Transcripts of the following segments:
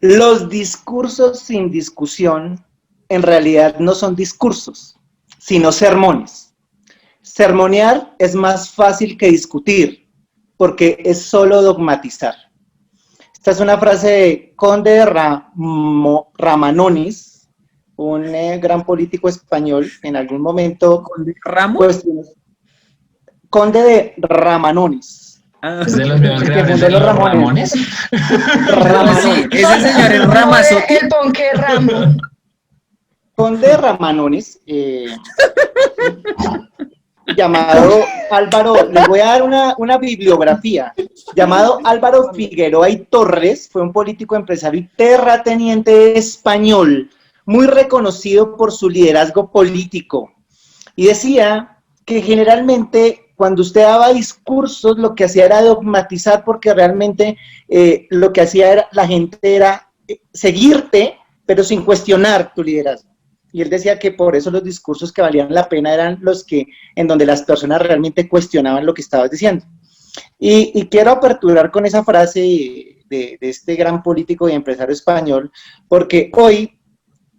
Los discursos sin discusión en realidad no son discursos, sino sermones. Sermonear es más fácil que discutir, porque es solo dogmatizar. Esta es una frase de Conde de Ramanonis, un gran político español, que en algún momento cuestionó. Conde de Ramanonis. Es de los mismos creadores de los Ramones. Sí, ese señor es Ramazotti. El ponque Ramo. Conde de Ramanonis, llamado Álvaro, les voy a dar una bibliografía, llamado Álvaro Figueroa y Torres, fue un político, empresario y terrateniente español, muy reconocido por su liderazgo político, y decía que generalmente cuando usted daba discursos lo que hacía era dogmatizar, porque realmente lo que hacía era, la gente era seguirte, pero sin cuestionar tu liderazgo. Y él decía que por eso los discursos que valían la pena eran los que, en donde las personas realmente cuestionaban lo que estabas diciendo. Y quiero aperturar con esa frase de este gran político y empresario español, porque hoy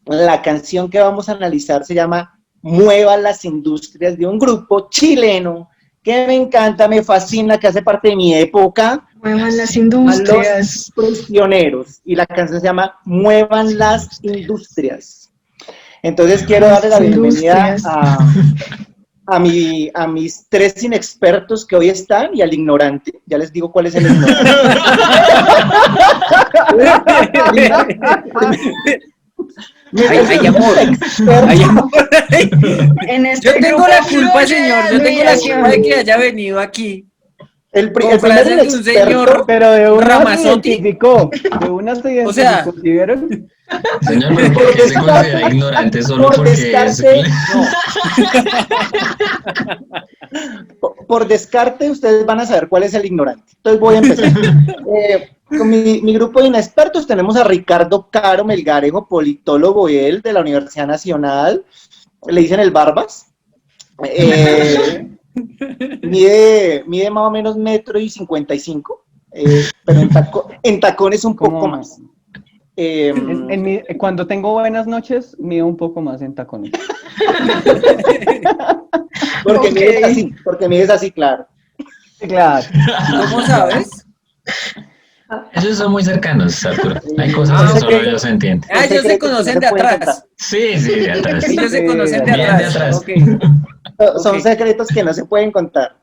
la canción que vamos a analizar se llama Mueva las Industrias, de un grupo chileno que me encanta, me fascina, que hace parte de mi época. Muevan las industrias. A los prisioneros. Y la canción se llama Muevan las Industrias. Entonces quiero darle la bienvenida a mis tres inexpertos que hoy están y al ignorante. Ya les digo cuál es el ignorante. Hay amor. Yo tengo la culpa, señor. Yo tengo la culpa de que haya venido aquí. El primer inexperto, pero de una Ramazotti. se identificó. De una se identificó. O sea, ¿sí vieron? Señor, pero ¿por qué se considera ignorante solo porque es... Por descarte, ustedes van a saber cuál es el ignorante. Entonces voy a empezar. Con mi grupo de inexpertos tenemos a Ricardo Caro Melgarejo, politólogo él, de la Universidad Nacional. Le dicen el Barbas. Mide más o menos 1,55 m, pero en tacones un poco más. Cuando tengo buenas noches, mido un poco más en tacones. Porque mides así, claro. Claro. ¿Cómo sabes? Ellos son muy cercanos, Arturo. Hay cosas que solo ellos entienden. Ellos se conocen de atrás. Sí, de atrás. Ellos se conocen de Bien atrás. de atrás. Okay. Son secretos que no se pueden contar.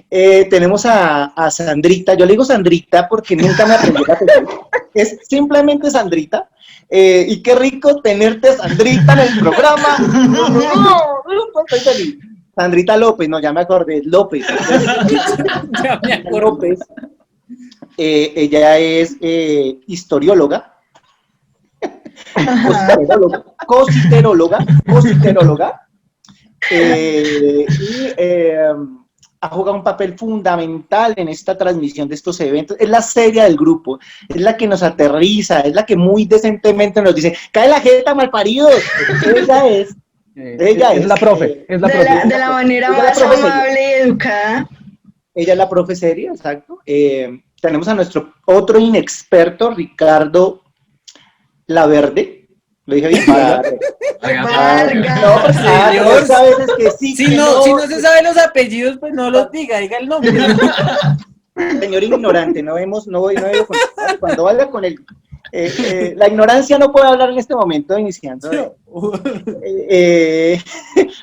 Tenemos a Sandrita. Yo le digo Sandrita porque nunca me aprendí la apellido. Es simplemente Sandrita. Y qué rico tenerte, Sandrita, en el programa. Estoy feliz. Sandrita López, no, ya me acordé, López. Ya me acuerdo. López. Ella es historióloga, cositeróloga, y ha jugado un papel fundamental en esta transmisión de estos eventos. Es la seria del grupo, es la que nos aterriza, es la que muy decentemente nos dice, cae la jeta, malparidos. Ella es la profe. Es la profe. De la manera más amable y educada. Ella es la profe seria, exacto. Tenemos a nuestro otro inexperto, Ricardo Laverde. ¿Lo dije bien? Vargas. No, pues, Señor. a veces que sí, Si no se saben los apellidos, pues no los diga el nombre. Señor ignorante, no voy cuando valga con el... la ignorancia no puede hablar en este momento, iniciando.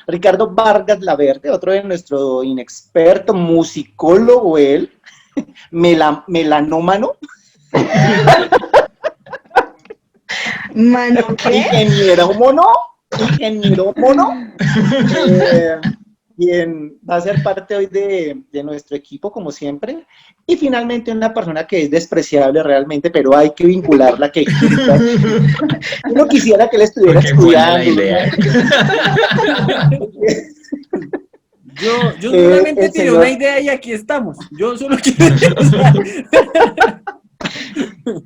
Ricardo Vargas Laverde, otro de nuestro inexperto, musicólogo él, melanómano. Mano, ¿qué? Ingeniero mono. Quien va a ser parte hoy de nuestro equipo, como siempre. Y finalmente una persona que es despreciable realmente, pero hay que vincularla. Que uno quisiera que él estuviera estudiando. Yo solamente tiré una idea y aquí estamos. Yo solo quiero...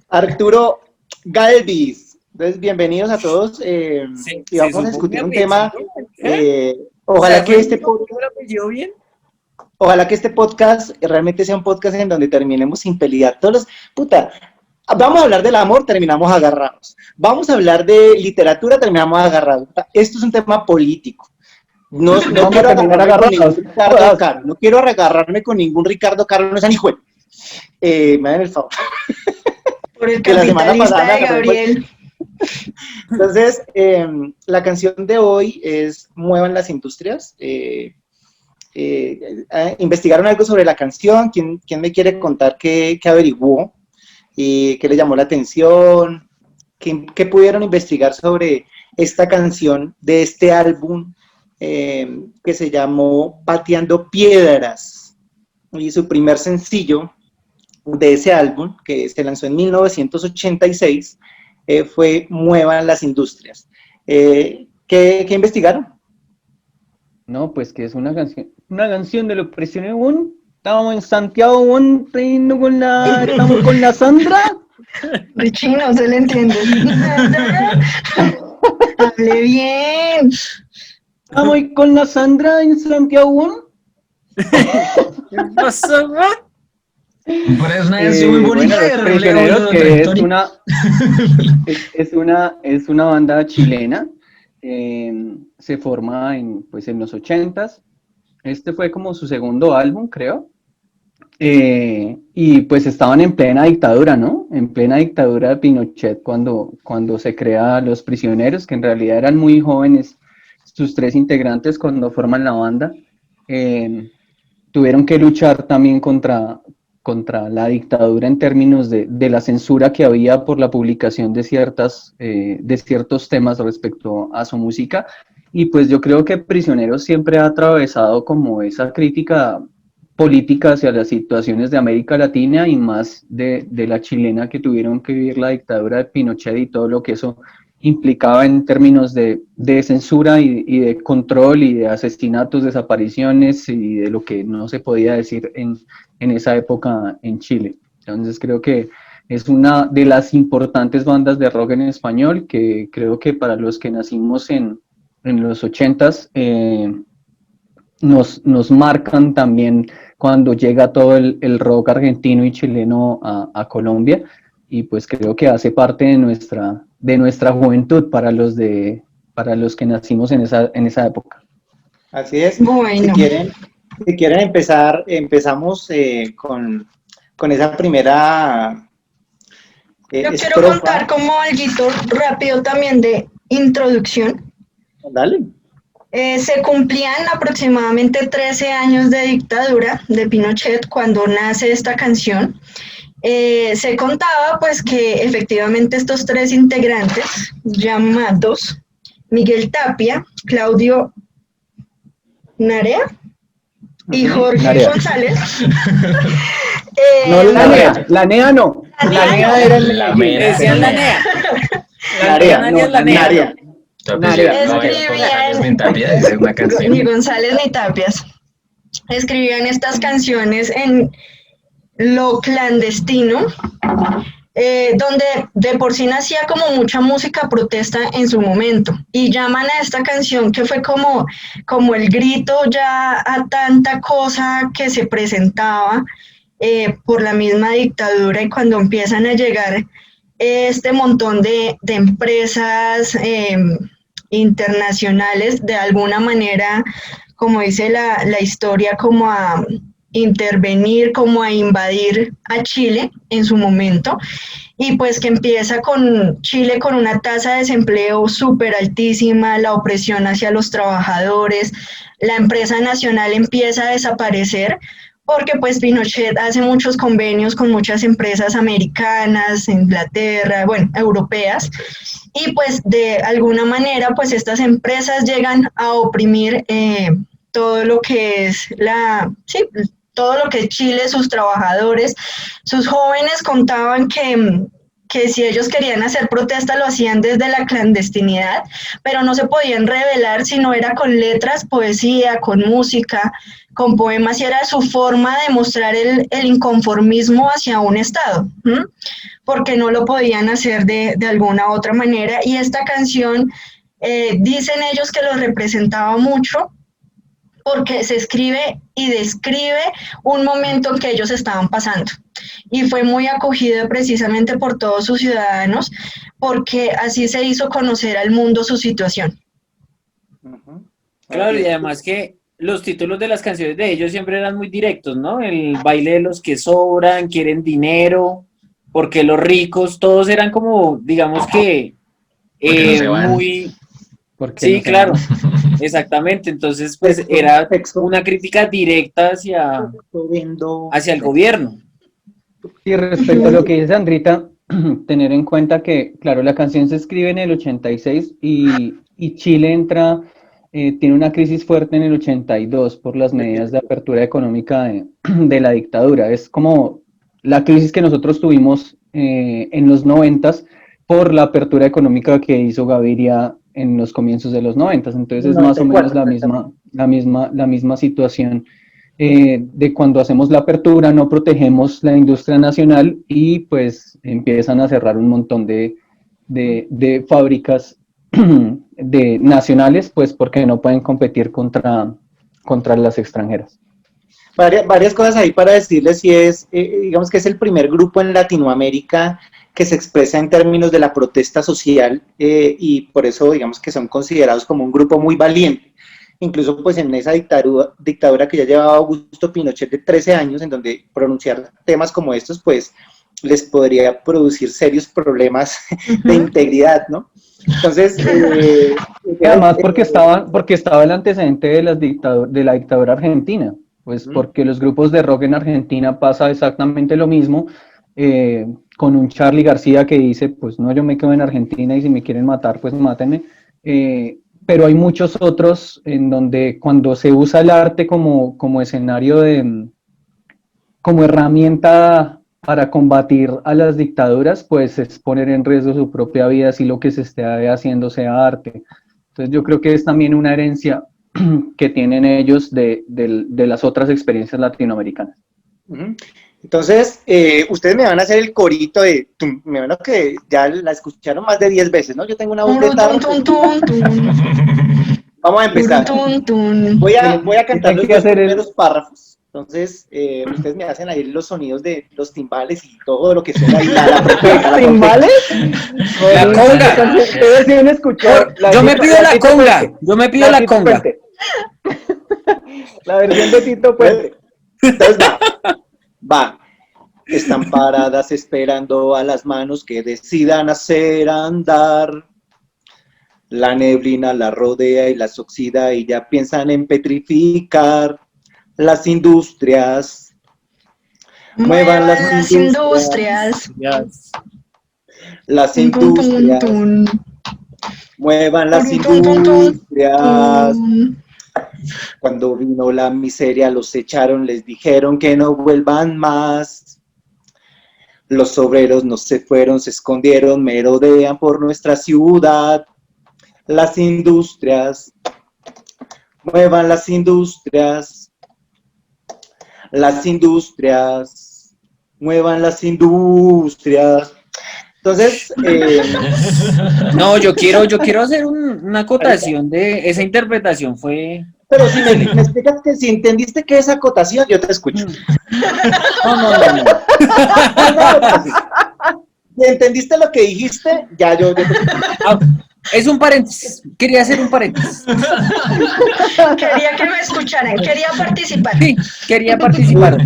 Arturo Galvis. Entonces, bienvenidos a todos. Y vamos a discutir un tema. Ojalá que este podcast realmente sea un podcast en donde terminemos sin pelear. Puta, Vamos a hablar del amor, terminamos agarrados. Vamos a hablar de literatura, terminamos agarrados. Esto es un tema político. No Vamos quiero a terminar agarrarme con agarrados. ningún Ricardo Caro. No quiero agarrarme con ningún Ricardo Caro, no es anijuelo. Me dan el favor. Por el Que la semana capitalista pasada de Gabriel. Entonces, la canción de hoy es Muevan las industrias. Investigaron algo sobre la canción. ¿Quién me quiere contar qué averiguó? ¿Qué le llamó la atención? ¿Qué pudieron investigar sobre esta canción de este álbum que se llamó Pateando Piedras? Y su primer sencillo de ese álbum, que se lanzó en 1986, fue Muevan las industrias. ¿Qué investigaron? No, pues que es una canción de los prisioneros. Estábamos en Santiago, estamos con la Sandra. De chino se le entiende. Hable bien. Estamos ahí con la Sandra en Santiago. ¿Qué pasó, güey? Pero es una canción muy bonita Bueno, de Los relevo Prisioneros, de que trayectoria. es una banda chilena, se forma en los 80s. Este fue como su segundo álbum, creo. Y pues estaban en plena dictadura, ¿no? En plena dictadura de Pinochet cuando se crea Los Prisioneros, que en realidad eran muy jóvenes, sus tres integrantes cuando forman la banda. Tuvieron que luchar también contra la dictadura en términos de la censura que había por la publicación de ciertos temas respecto a su música. Y pues yo creo que Prisioneros siempre ha atravesado como esa crítica política hacia las situaciones de América Latina y más de la chilena, que tuvieron que vivir la dictadura de Pinochet y todo lo que eso implicaba en términos de censura y de control y de asesinatos, desapariciones y de lo que no se podía decir en esa época en Chile. Entonces creo que es una de las importantes bandas de rock en español que creo que para los que nacimos en los 80s nos marcan también cuando llega todo el rock argentino y chileno a Colombia, y pues creo que hace parte de nuestra juventud para los que nacimos en esa época. Así es. Bueno. Si quieren empezar, empezamos con esa primera Yo quiero estrofa. contar como algo rápido también de introducción. Dale. Se cumplían aproximadamente 13 años de dictadura de Pinochet cuando nace esta canción. Se contaba pues que efectivamente estos tres integrantes llamados Miguel Tapia, Claudio Narea y Jorge Narea. González. No, la NEA no. La NEA era el La Medellín. mera. Decían la NEA. Narea, Narea no, es la NEA. Narea. Tu Narea. apellido no es González ni Tapia, esa es una Ni canción. González ni Tapias. Escribían estas canciones en lo clandestino, donde de por sí nacía como mucha música protesta en su momento, y llaman a esta canción que fue como el grito ya a tanta cosa que se presentaba por la misma dictadura, y cuando empiezan a llegar este montón de empresas internacionales, de alguna manera, como dice la historia, como a intervenir, como a invadir a Chile en su momento, y pues que empieza con Chile con una tasa de desempleo súper altísima, la opresión hacia los trabajadores, la empresa nacional empieza a desaparecer, porque pues Pinochet hace muchos convenios con muchas empresas americanas, Inglaterra, bueno, europeas, y pues de alguna manera pues estas empresas llegan a oprimir todo lo que es todo lo que es Chile, sus trabajadores. Sus jóvenes contaban que si ellos querían hacer protesta lo hacían desde la clandestinidad, pero no se podían revelar si no era con letras, poesía, con música, con poemas, y era su forma de mostrar el inconformismo hacia un Estado, porque no lo podían hacer de alguna otra manera, y esta canción, dicen ellos que lo representaba mucho, porque se escribe y describe un momento en que ellos estaban pasando. Y fue muy acogida precisamente por todos sus ciudadanos, porque así se hizo conocer al mundo su situación. Claro, y además que los títulos de las canciones de ellos siempre eran muy directos, ¿no? El baile de los que sobran, quieren dinero, porque los ricos, todos eran como, digamos que, Porque no se van. muy... Porque Sí, no sé. claro, exactamente. Entonces, pues era una crítica directa hacia el gobierno. Y respecto a lo que dice Sandrita, tener en cuenta que, claro, la canción se escribe en el 86 y Chile entra, tiene una crisis fuerte en el 82 por las medidas de apertura económica de la dictadura. Es como la crisis que nosotros tuvimos en los 90 por la apertura económica que hizo Gaviria en los comienzos de los 90. Entonces es más o menos la misma situación. De cuando hacemos la apertura, no protegemos la industria nacional y pues empiezan a cerrar un montón de fábricas nacionales, pues porque no pueden competir contra las extranjeras. Varias cosas ahí para decirles, y es, digamos que es el primer grupo en Latinoamérica que se expresa en términos de la protesta social, y por eso digamos que son considerados como un grupo muy valiente. Incluso pues en esa dictadura que ya llevaba Augusto Pinochet de 13 años, en donde pronunciar temas como estos pues les podría producir serios problemas de integridad, ¿no? Entonces, además porque estaba el antecedente de la dictadura argentina, pues porque los grupos de rock en Argentina pasa exactamente lo mismo, con un Charly García que dice, pues no, yo me quedo en Argentina y si me quieren matar, pues mátenme. Pero hay muchos otros en donde cuando se usa el arte como escenario como herramienta para combatir a las dictaduras, pues es poner en riesgo su propia vida si lo que se esté haciendo sea arte. Entonces yo creo que es también una herencia que tienen ellos de las otras experiencias latinoamericanas. Entonces, ustedes me van a hacer el corito de, me imagino que ya la escucharon más de 10 veces, ¿no? Yo tengo una voz de tarro. Vamos a empezar. Voy a cantar los dos primeros párrafos. Entonces, ustedes me hacen ahí los sonidos de los timbales y todo lo que suena ahí. ¿Timbales? La conga. Ustedes sí han escuchado. Yo me pido la conga. Yo me pido la conga. La versión de Tito Puente. Entonces va. Están paradas esperando a las manos que decidan hacer andar. La neblina la rodea y las oxida y ya piensan en petrificar. Las industrias. Muevan las industrias. Las industrias. Muevan las industrias. Cuando vino la miseria los echaron, les dijeron que no vuelvan más. Los obreros no se fueron, se escondieron, merodean por nuestra ciudad. Las industrias. Muevan las industrias. Las industrias, muevan las industrias. Entonces, no, yo quiero hacer una acotación de esa interpretación fue. Pero si me explicas que si entendiste qué es acotación, yo te escucho. No. Si entendiste lo que dijiste, ya yo te escucho. Es un paréntesis, quería hacer un paréntesis. Quería que me escucharan, quería participar. Sí, quería participar.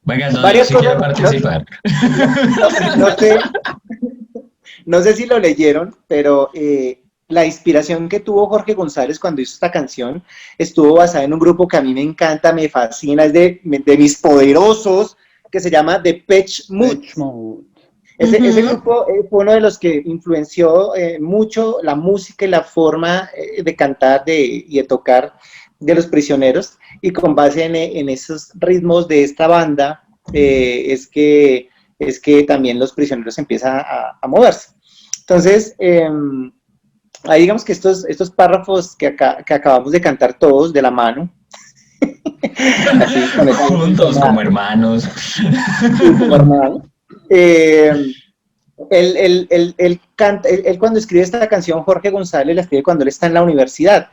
Venga, no, Varias yo sí quiero cosas, participar. No sé si lo leyeron, pero la inspiración que tuvo Jorge González cuando hizo esta canción estuvo basada en un grupo que a mí me encanta, me fascina, es de mis poderosos, que se llama Depeche Mode. Ese grupo fue uno de los que influenció mucho la música y la forma de cantar y de tocar de Los Prisioneros, y con base en esos ritmos de esta banda es que también Los Prisioneros empiezan a moverse. Entonces, ahí digamos que estos párrafos que acabamos de cantar todos de la mano, así, juntos como hermanos. Como hermanos. Él cuando escribe esta canción, Jorge González la escribe cuando él está en la universidad.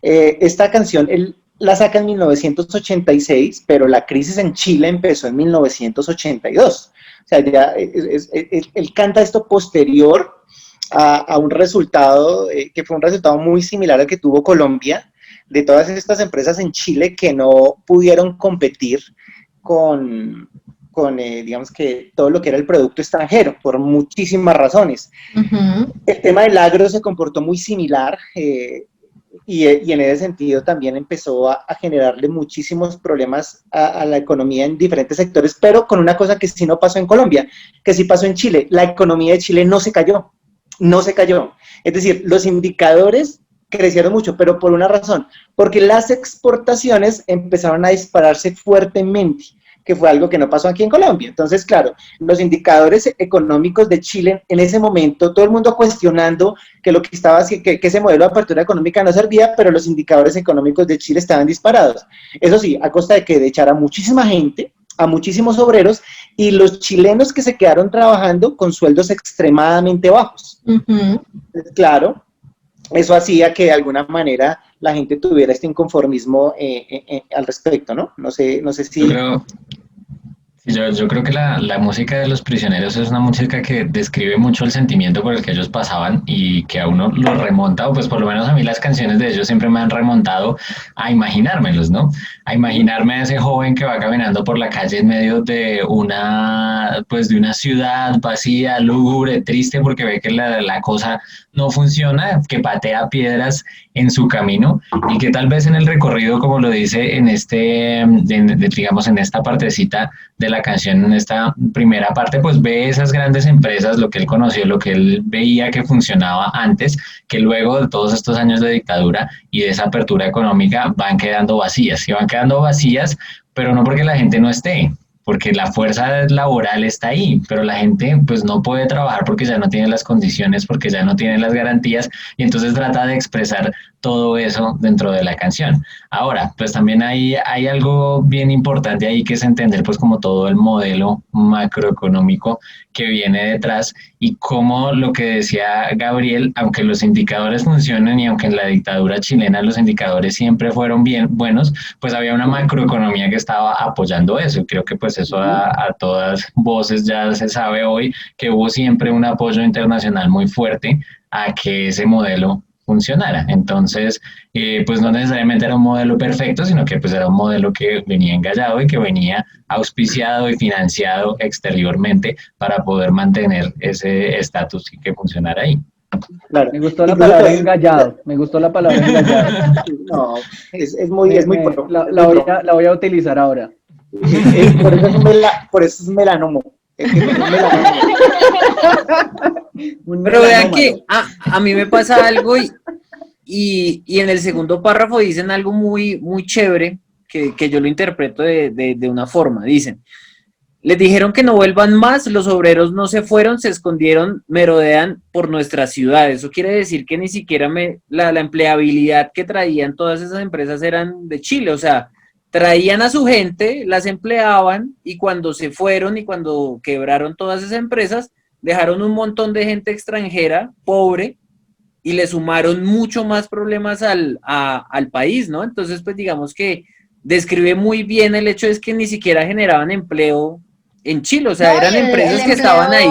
Esta canción él la saca en 1986, pero la crisis en Chile empezó en 1982. O sea, ya él canta esto posterior a un resultado que fue un resultado muy similar al que tuvo Colombia, de todas estas empresas en Chile que no pudieron competir con digamos que todo lo que era el producto extranjero, por muchísimas razones. El tema del agro se comportó muy similar, y en ese sentido también empezó a generarle muchísimos problemas a la economía en diferentes sectores, pero con una cosa que sí no pasó en Colombia, que sí pasó en Chile. La economía de Chile no se cayó, no se cayó. Es decir, los indicadores crecieron mucho, pero por una razón, porque las exportaciones empezaron a dispararse fuertemente, que fue algo que no pasó aquí en Colombia. Entonces, claro, los indicadores económicos de Chile en ese momento, todo el mundo cuestionando que lo que estaba, que ese modelo de apertura económica no servía, pero los indicadores económicos de Chile estaban disparados. Eso sí, a costa de que de echar a muchísima gente, a muchísimos obreros, y los chilenos que se quedaron trabajando con sueldos extremadamente bajos. Claro, eso hacía que de alguna manera la gente tuviera este inconformismo al respecto, ¿no? No sé si... Yo creo que la música de Los Prisioneros es una música que describe mucho el sentimiento por el que ellos pasaban y que a uno lo remonta, o pues por lo menos a mí las canciones de ellos siempre me han remontado a imaginármelos, ¿no? A imaginarme a ese joven que va caminando por la calle en medio de una ciudad vacía, lúgubre, triste, porque ve que la cosa no funciona, que patea piedras en su camino y que tal vez en el recorrido, como lo dice en digamos en esta partecita de la canción, en esta primera parte, pues ve esas grandes empresas, lo que él conoció, lo que él veía que funcionaba antes, que luego de todos estos años de dictadura y de esa apertura económica van quedando vacías, y van quedando vacías, pero no porque la gente no esté, porque la fuerza laboral está ahí, pero la gente pues no puede trabajar porque ya no tiene las condiciones, porque ya no tiene las garantías, y entonces trata de expresar todo eso dentro de la canción. Ahora, pues también hay algo bien importante ahí, que es entender pues como todo el modelo macroeconómico que viene detrás, y cómo lo que decía Gabriel, aunque los indicadores funcionen y aunque en la dictadura chilena los indicadores siempre fueron bien buenos, pues había una macroeconomía que estaba apoyando eso, y creo que pues eso a todas voces ya se sabe hoy, que hubo siempre un apoyo internacional muy fuerte a que ese modelo funcionara. Entonces, pues no necesariamente era un modelo perfecto, sino que pues era un modelo que venía engallado y que venía auspiciado y financiado exteriormente para poder mantener ese estatus y que funcionara ahí. Claro. Me gustó la palabra engallado, me gustó la palabra engallado. No, es muy la voy a utilizar ahora. Por eso es melanoma. Pero vean que a mí me pasa algo y en el segundo párrafo dicen algo muy, muy chévere que yo lo interpreto de una forma. Dicen: les dijeron que no vuelvan más, los obreros no se fueron, se escondieron, merodean por nuestra ciudad. Eso quiere decir que ni siquiera la empleabilidad que traían todas esas empresas eran de Chile, o sea, traían a su gente, las empleaban, y cuando se fueron y cuando quebraron todas esas empresas, dejaron un montón de gente extranjera, pobre, y le sumaron mucho más problemas al país, ¿no? Entonces, pues digamos que describe muy bien el hecho de que ni siquiera generaban empleo en Chile, o sea, eran empresas que estaban ahí.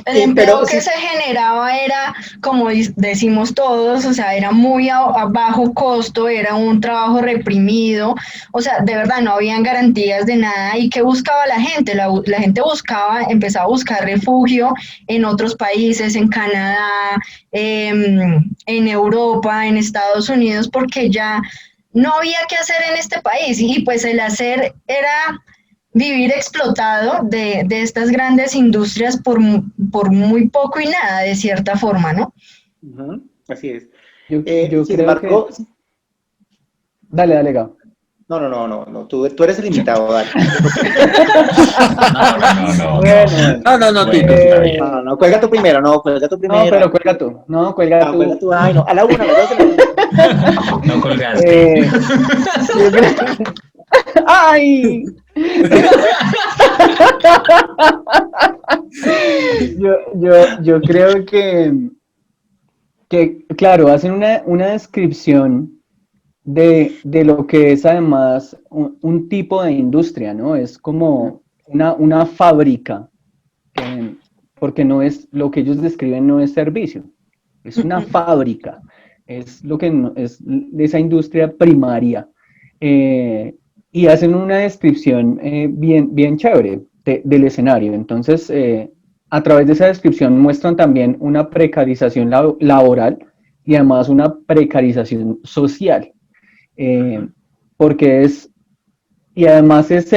El empleo que se generaba era, como decimos todos, o sea, era muy a bajo costo, era un trabajo reprimido, o sea, de verdad no habían garantías de nada. ¿Y qué buscaba la gente? La gente empezaba a buscar refugio en otros países, en Canadá, en Europa, en Estados Unidos, porque ya no había qué hacer en este país, y pues el hacer era vivir explotado de estas grandes industrias por muy poco y nada, de cierta forma, ¿no? Así es. Yo sin creo embargo, que... Dale, Gabo. No, tú eres el invitado, dale. No, cuelga tú primero, No, pero cuelga tú. No, cuelga tú. Ay, no, a la una, a las dos. No colgaste. ¡Ay! yo creo que claro, hacen una descripción de lo que es además un tipo de industria, ¿no? Es como una fábrica, porque no es, lo que ellos describen no es servicio, es una fábrica, es lo que es de esa industria primaria. Y hacen una descripción bien chévere del escenario. Entonces, a través de esa descripción muestran también una precarización laboral y además una precarización social. Porque y además es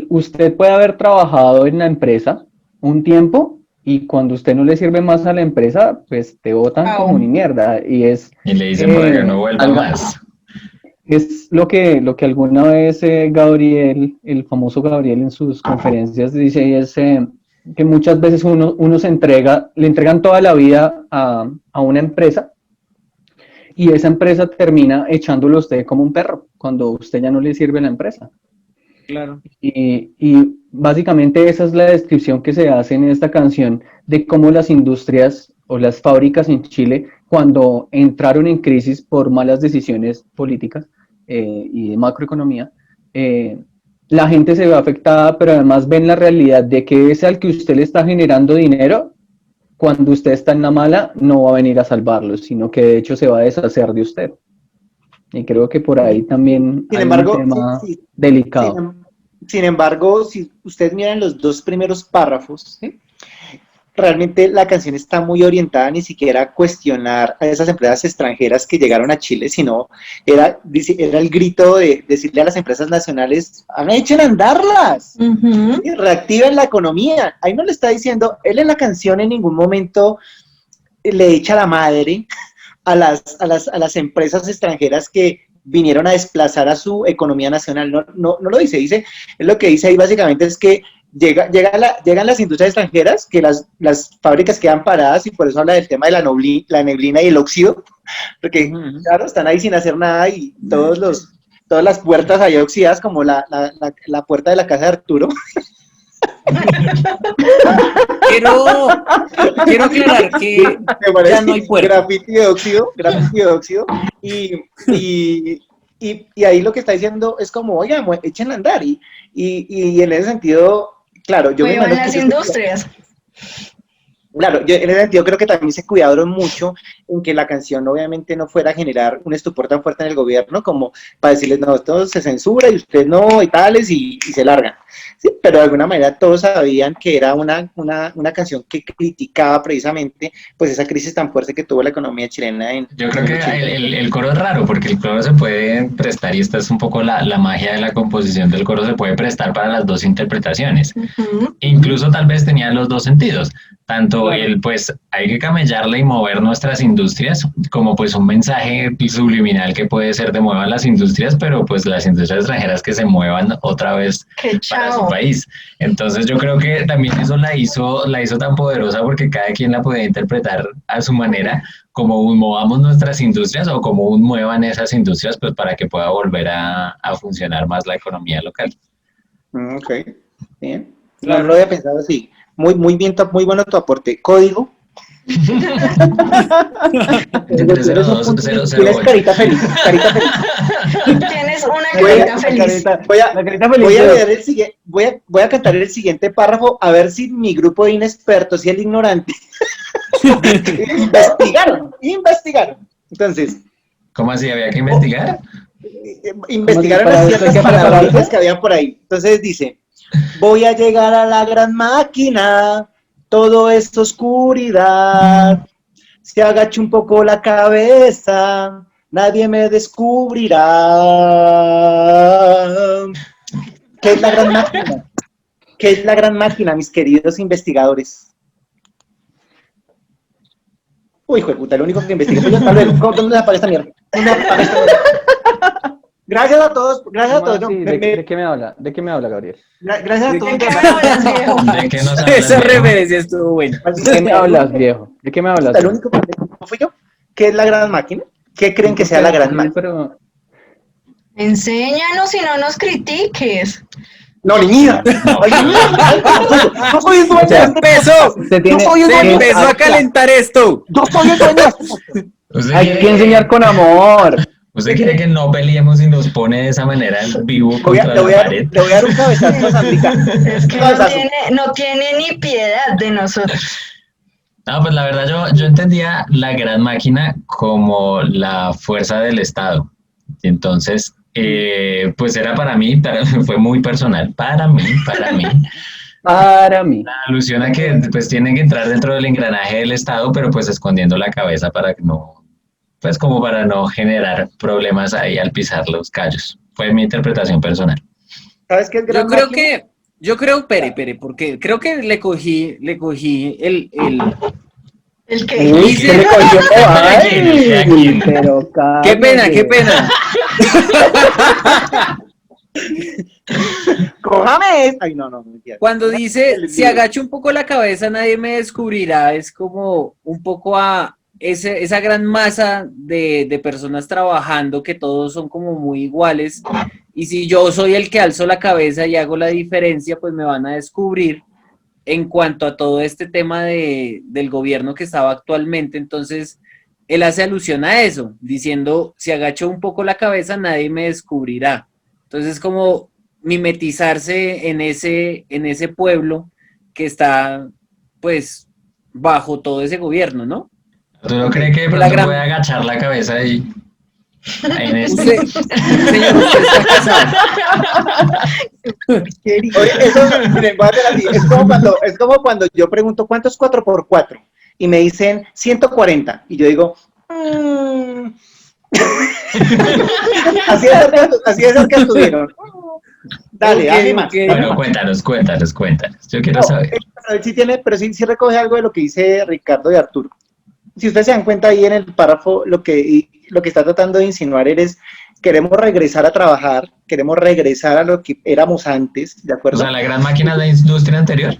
usted puede haber trabajado en la empresa un tiempo y cuando usted no le sirve más a la empresa, pues te botan como ni mierda. Y le dicen para que no vuelva más. Es lo que alguna vez Gabriel, el famoso Gabriel en sus conferencias dice, y es que muchas veces uno le entregan toda la vida a una empresa y esa empresa termina echándolo a usted como un perro cuando usted ya no le sirve a la empresa. Claro. Y básicamente esa es la descripción que se hace en esta canción de cómo las industrias o las fábricas en Chile, cuando entraron en crisis por malas decisiones políticas y de macroeconomía, la gente se ve afectada, pero además ven la realidad de que ese al que usted le está generando dinero, cuando usted está en la mala, no va a venir a salvarlo, sino que de hecho se va a deshacer de usted. Y creo que por ahí también hay un tema delicado. Sin embargo, si ustedes miran los dos primeros párrafos, ¿sí? Realmente la canción está muy orientada ni siquiera a cuestionar a esas empresas extranjeras que llegaron a Chile, sino era el grito de decirle a las empresas nacionales, echen a andarlas, ¿sí? Reactiven la economía. Ahí no le está diciendo, él en la canción en ningún momento le echa la madre a las empresas extranjeras que vinieron a desplazar a su economía nacional. No lo dice, lo que dice ahí básicamente es que llegan las industrias extranjeras, que las fábricas quedan paradas y por eso habla del tema de la neblina y el óxido, porque claro, están ahí sin hacer nada y todas las puertas ahí oxidadas como la puerta de la casa de Arturo. Quiero aclarar que ya no hay puerta. Grafiti de óxido y ahí lo que está diciendo es como, oiga, échenla a andar y en ese sentido, claro, yo me imagino las industrias. Claro, yo en ese sentido creo que también se cuidaron mucho en que la canción obviamente no fuera a generar un estupor tan fuerte en el gobierno como para decirles, no, esto se censura y usted no, y tales, y se largan. Sí, pero de alguna manera todos sabían que era una canción que criticaba precisamente pues esa crisis tan fuerte que tuvo la economía chilena. Yo creo que el coro es raro, porque el coro se puede prestar, y esta es un poco la magia de la composición del coro, se puede prestar para las dos interpretaciones. Incluso tal vez tenía los dos sentidos. Tanto pues hay que camellarle y mover nuestras industrias, como pues un mensaje subliminal que puede ser de muevan las industrias, pero pues las industrias extranjeras que se muevan otra vez para su país. Entonces yo creo que también eso la hizo tan poderosa, porque cada quien la podía interpretar a su manera, como un movamos nuestras industrias o como un muevan esas industrias, pues para que pueda volver a funcionar más la economía local. Ok, bien. No lo había pensado así. Muy bien, muy bueno tu aporte. ¿Código? Tienes carita feliz. Tienes una carita feliz. Voy a cantar el siguiente párrafo, a ver si mi grupo de inexpertos y el ignorante investigaron. Entonces, ¿cómo así? ¿Había que investigar? Investigaron las ciertas palabras que había por ahí. Entonces dice: voy a llegar a la gran máquina, todo es oscuridad, se agacha un poco la cabeza, nadie me descubrirá. ¿Qué es la gran máquina? ¿Qué es la gran máquina, mis queridos investigadores? Uy, hijo de puta, lo único que investigué fue yo. Hasta luego. ¿Dónde apaga esta mierda? Gracias a todos. ¿De qué me habla? ¿De qué me habla, Gabriel? Gracias a todos. ¿De qué me hablas, viejo? ¿De qué nos hablas, Esa viejo? referencia estuvo buena. ¿De qué me hablas, viejo? ¿De qué me hablas? El único pendejo fui yo. ¿Qué es la gran máquina? ¿Qué creen que sea la gran máquina? Pero... Enséñanos y no nos critiques. No, ni mía. No soy el dueño. Se empezó a calentar esto. Yo soy el dueño. Hay que enseñar con amor. ¿Usted quiere que no peleemos y nos pone de esa manera en vivo contra la pared? Le voy a dar un cabezazo a Sandrita. Es que Cabezazo. no tiene ni piedad de nosotros. No, pues la verdad yo entendía la gran máquina como la fuerza del Estado. Entonces, pues era para mí, fue muy personal, para mí. Para mí. La alusión a que pues tienen que entrar dentro del engranaje del Estado, pero pues escondiendo la cabeza para que no, pues como para no generar problemas ahí al pisar los callos. Fue mi interpretación personal. ¿Sabes qué es gran máquina? Pere, porque creo que le cogí el El que Uy, ¿qué le cogió? Ay, pero qué pena. ¡Cójame! Ay, no, mentira. Cuando dice, si agacho un poco la cabeza, nadie me descubrirá, es como un poco a esa gran masa de personas trabajando que todos son como muy iguales. Y si yo soy el que alzo la cabeza y hago la diferencia, pues me van a descubrir en cuanto a todo este tema del gobierno que estaba actualmente. Entonces, él hace alusión a eso, diciendo, si agacho un poco la cabeza, nadie me descubrirá. Entonces, como mimetizarse en ese pueblo que está, pues, bajo todo ese gobierno, ¿no? ¿Tú no crees que de pronto puede agachar la cabeza ahí? En este? Señor, usted está casado. Oye, eso, miren, voy a hacer así. Es como cuando yo pregunto, ¿cuánto es 4x4? Y me dicen 140. Y yo digo, así es el que estuvieron. Dale, dale más. Bueno, cuéntanos. Yo quiero saber. A ver si tiene, pero sí recoge algo de lo que dice Ricardo y Arturo. Si ustedes se dan cuenta ahí en el párrafo, lo que está tratando de insinuar es, queremos regresar a trabajar, queremos regresar a lo que éramos antes, ¿de acuerdo? O sea, la gran máquina de la industria anterior.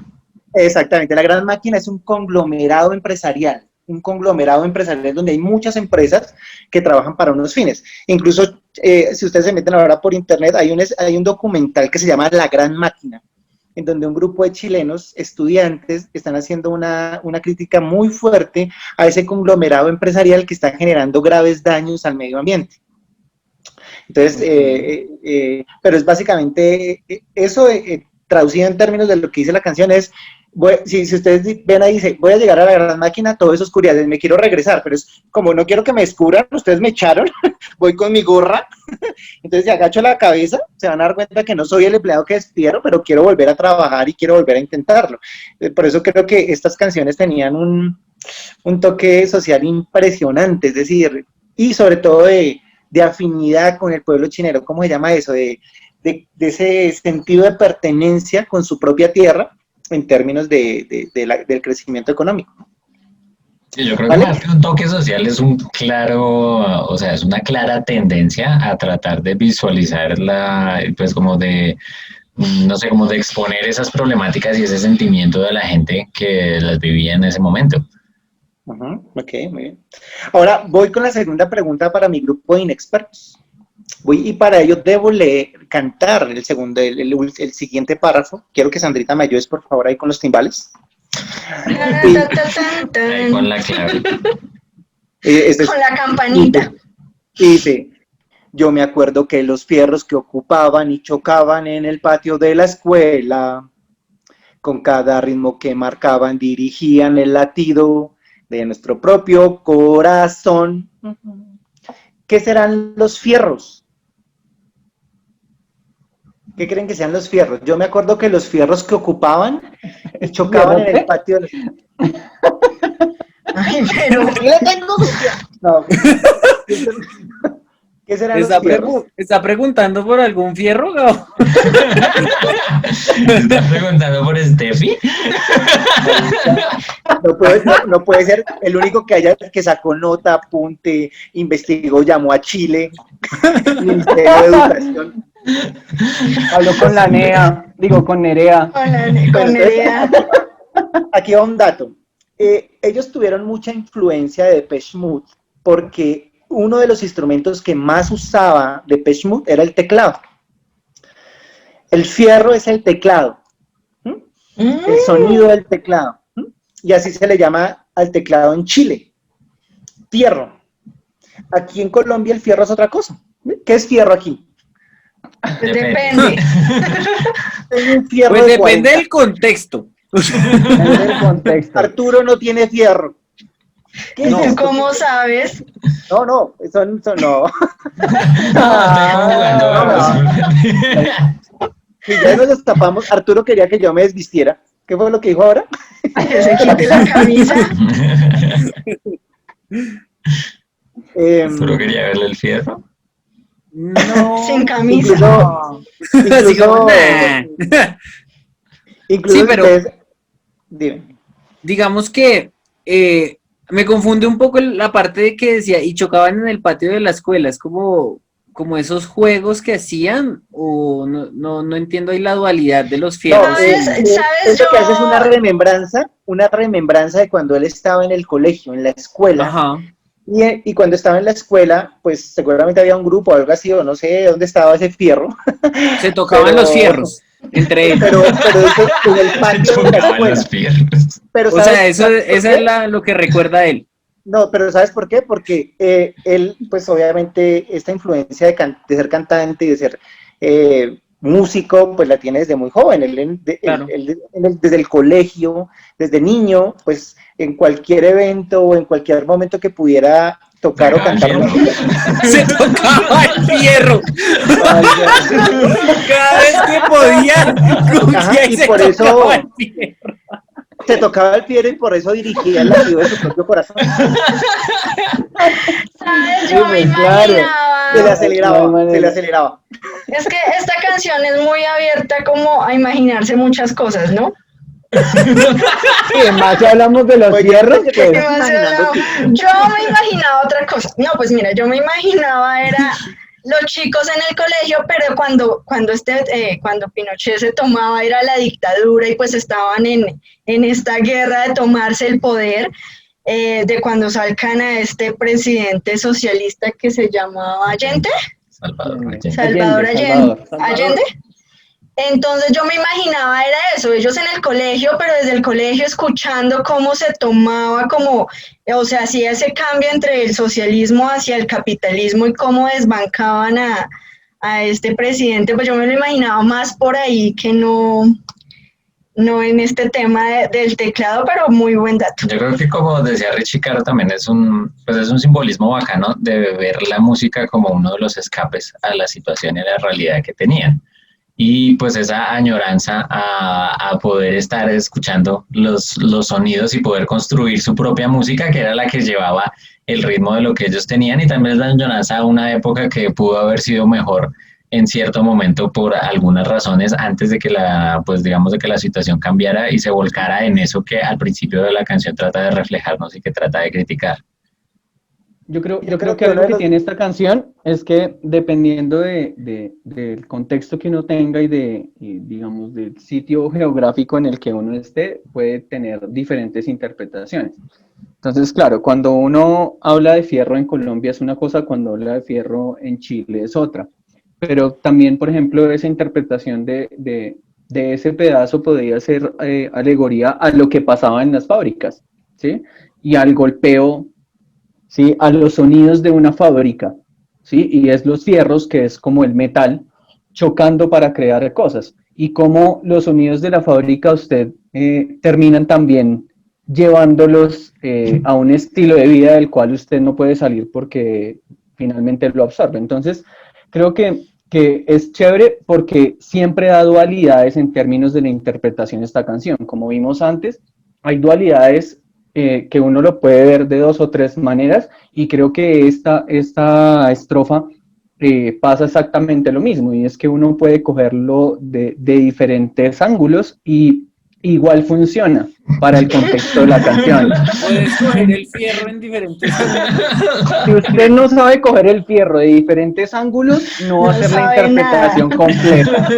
Exactamente, la gran máquina es un conglomerado empresarial donde hay muchas empresas que trabajan para unos fines. Incluso, si ustedes se meten ahora por internet, hay un documental que se llama La Gran Máquina, en donde un grupo de chilenos estudiantes están haciendo una crítica muy fuerte a ese conglomerado empresarial que está generando graves daños al medio ambiente. Entonces, pero es básicamente eso, traducido en términos de lo que dice la canción, es, si ustedes ven ahí, dice, voy a llegar a la gran máquina, todo es oscuridad, me quiero regresar, pero es como no quiero que me descubran, ustedes me echaron, voy con mi gorra, entonces si agacho la cabeza, se van a dar cuenta que no soy el empleado que despidieron, pero quiero volver a trabajar y quiero volver a intentarlo. Por eso creo que estas canciones tenían un toque social impresionante, es decir, y sobre todo de afinidad con el pueblo chinero, ¿cómo se llama eso? De ese sentido de pertenencia con su propia tierra en términos del crecimiento económico. Sí, yo creo que más que un toque social es es una clara tendencia a tratar de visualizar pues como de, no sé, como de exponer esas problemáticas y ese sentimiento de la gente que las vivía en ese momento. Ok, muy bien. Ahora voy con la segunda pregunta para mi grupo de inexpertos. Y para ello debo cantar el siguiente párrafo. Quiero que Sandrita me ayudes, por favor, ahí con los timbales. Ahí con la clave. Con la campanita. Dice, yo me acuerdo que los fierros que ocupaban y chocaban en el patio de la escuela, con cada ritmo que marcaban, dirigían el latido de nuestro propio corazón. ¿Qué serán los fierros? ¿Qué creen que sean los fierros? Yo me acuerdo que los fierros que ocupaban y chocaban en el patio. Ay, pero ¿qué le tengo? No. ¿Qué serán los fierros? ¿Está preguntando por algún fierro, Gabo? ¿Estás preguntando por Steffi? No puede ser el único que sacó nota, apunte, investigó, llamó a Chile, Ministerio de Educación. Habló con la NEA, con Nerea. Con Nerea. Aquí va un dato. Ellos tuvieron mucha influencia de Depeche Mode porque uno de los instrumentos que más usaba Depeche Mode era el teclado. El fierro es el teclado. El sonido del teclado. Y así se le llama al teclado en Chile. Fierro. aquí en Colombia el fierro es otra cosa. ¿Qué es fierro aquí? Depende. Tengo un fierro Pues de depende 40. del contexto. Depende del contexto. Arturo no tiene fierro. ¿Qué No. es ¿Tú esto? cómo sabes? No, eso no. No, estoy como jugando. Si ya nos destapamos, Arturo quería que yo me desvistiera. ¿Qué fue lo que dijo ahora? Que se quite la camisa. Arturo quería verle el fierro. No. Sin camisa. Incluso, Así como, incluso, nah. incluso Sí, si pero- ustedes, dime. Digamos que me confunde un poco la parte de que decía, y chocaban en el patio de la escuela, es como esos juegos que hacían, o no entiendo ahí la dualidad de los No, fierros. ¿Sabes? es lo que hace es Yo- una remembranza de cuando él estaba en el colegio, en la escuela. Ajá. Y cuando estaba en la escuela, pues seguramente había un grupo o algo así, o no sé dónde estaba ese fierro. Se tocaban Pero- los fierros entre ellos. Pero dice en el patio de la Tocaban escuela. los fierros. Pero O sea, ¿sabes eso por es qué? lo que recuerda él. No, pero ¿sabes por qué? Porque él, pues obviamente, esta influencia de ser cantante y de ser músico, pues la tiene desde muy joven. Claro. Desde el colegio, desde niño, pues en cualquier evento o en cualquier momento que pudiera tocar o Tocaba el cantar fierro. música, Se tocaba el fierro. Cada vez que podía, cogía Ajá, y y se por eso- tocaba el fierro. se tocaba el fierro y por eso dirigía el latido de su propio corazón. ¿Sabes? Sí, Yo me pues, claro. imaginaba. Se le No hay aceleraba, manera. se le aceleraba. Es que esta canción es muy abierta como a imaginarse muchas cosas, ¿no? Y además si hablamos de los Oye, fierros, ¿qué te pues estás imaginando tú? Yo me imaginaba otra cosa. No, pues mira, yo me imaginaba era los chicos en el colegio, pero cuando Pinochet se tomaba era la dictadura y pues estaban en esta guerra de tomarse el poder, de cuando salcan a este presidente socialista que se llamaba Allende. Salvador Allende. Allende. Entonces yo me imaginaba era eso, ellos en el colegio, pero desde el colegio escuchando cómo se tomaba, o sea, hacía ese cambio entre el socialismo hacia el capitalismo y cómo desbancaban a este presidente, pues yo me lo imaginaba más por ahí que no en este tema del teclado, pero muy buen dato. Yo creo que como decía Richie Caro también es un simbolismo bacano de ver la música como uno de los escapes a la situación y a la realidad que tenían. Y pues esa añoranza a poder estar escuchando los sonidos y poder construir su propia música, que era la que llevaba el ritmo de lo que ellos tenían, y también la añoranza a una época que pudo haber sido mejor en cierto momento por algunas razones antes de que de que la situación cambiara y se volcara en eso que al principio de la canción trata de reflejarnos y que trata de criticar. yo creo que algo que tiene esta canción es que dependiendo del contexto que uno tenga y digamos, del sitio geográfico en el que uno esté, puede tener diferentes interpretaciones. Entonces, claro, cuando uno habla de fierro en Colombia es una cosa, cuando habla de fierro en Chile es otra. Pero también, por ejemplo, esa interpretación de ese pedazo podría ser alegoría a lo que pasaba en las fábricas, ¿sí? Y al golpeo, ¿sí? A los sonidos de una fábrica, ¿sí? Y es los fierros, que es como el metal, chocando para crear cosas. Y cómo los sonidos de la fábrica usted terminan también llevándolos a un estilo de vida del cual usted no puede salir porque finalmente lo absorbe. Entonces, creo que es chévere porque siempre da dualidades en términos de la interpretación de esta canción. Como vimos antes, hay dualidades que uno lo puede ver de 2 o 3 maneras, y creo que esta estrofa pasa exactamente lo mismo, y es que uno puede cogerlo de diferentes ángulos y igual funciona para el contexto de la canción. Puedes coger el fierro en diferentes ángulos. Si usted no sabe coger el fierro de diferentes ángulos, no va a hacer la interpretación completa.